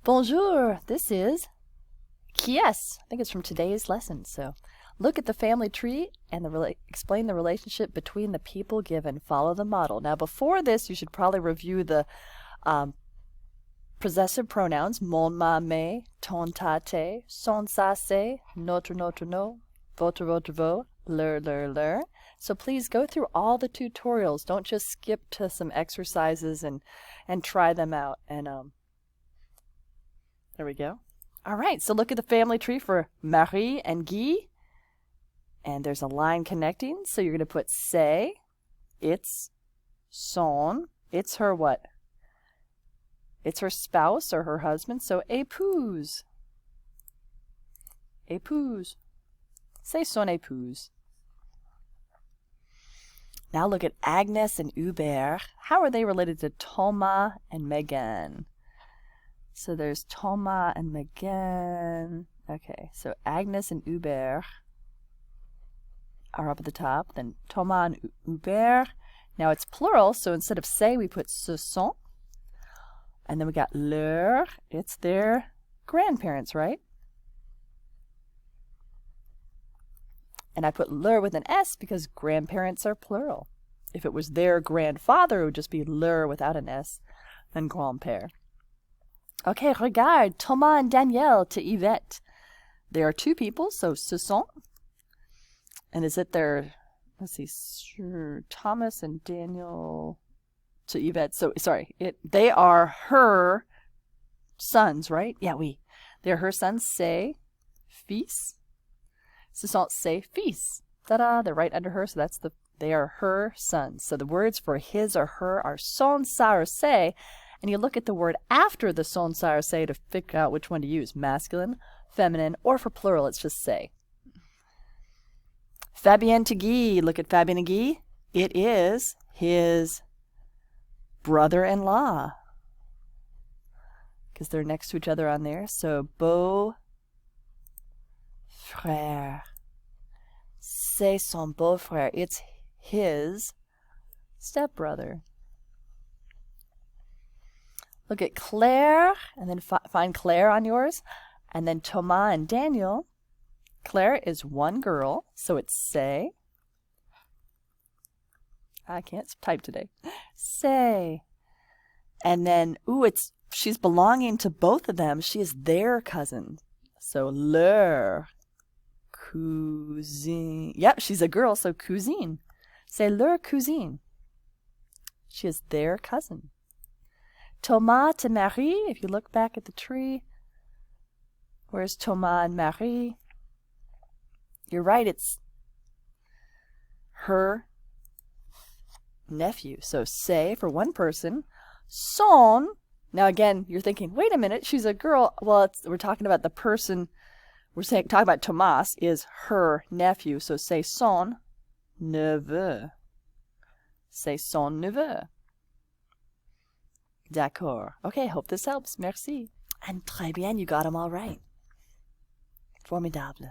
Bonjour, this is est-ce. I think it's from today's lesson. So look at the family tree and explain the relationship between the people given. Follow the model. Now before this, you should probably review the possessive pronouns, mon, ma, mes, ton, ta, te, son, sa, se, notre, no, votre, vo, leur. So please go through all the tutorials. Don't just skip to some exercises and try them out. And there we go. All right, so look at the family tree for Marie and Guy. And there's a line connecting. So you're going to put c'est, it's, son. It's her what? It's her spouse or her husband. So épouse. Épouse. C'est son épouse. Now look at Agnes and Hubert. How are they related to Thomas and Megan? So there's Thomas and Megan. Okay, so Agnes and Hubert are up at the top. Then Thomas and Hubert. Now it's plural, so instead of c'est, we put ce sont. And then we got leur. It's their grandparents, right? And I put leur with an S because grandparents are plural. If it was their grandfather, it would just be leur without an S, then grand-père. Okay, regarde, Thomas and Danielle to Yvette. There are two people, so ce sont. And is it their, let's see, sure, Thomas and Daniel to Yvette. So, sorry, they are her sons, right? Yeah, oui. They're her sons, ses fils. Ce sont ses fils. Ta-da, they're right under her, so they are her sons. So the words for his or her are son, sa, or se, and you look at the word after the son, sa, or se to figure out which one to use, masculine, feminine, or for plural, it's just se. Fabien to Guy, look at Fabien and Guy. It is his brother-in-law, because they're next to each other on there. So beau-frère. C'est son beau-frère. It's his stepbrother. Look at Claire, and then find Claire on yours. And then Thomas and Daniel. Claire is one girl, so it's c'est. I can't type today. Say. And then, she's belonging to both of them. She is their cousin. So leur cousine. Yep, she's a girl, so cousine. C'est leur cousine. She is their cousin. Thomas to Marie. If you look back at the tree, where's Thomas and Marie? You're right, it's her nephew. So c'est for one person. Son. Now again, you're thinking, wait a minute, she's a girl. Well, we're talking about the person. We're talking about Thomas is her nephew. So c'est son neveu. C'est son neveu. D'accord. Okay, hope this helps. Merci. And très bien, you got them all right. Formidable.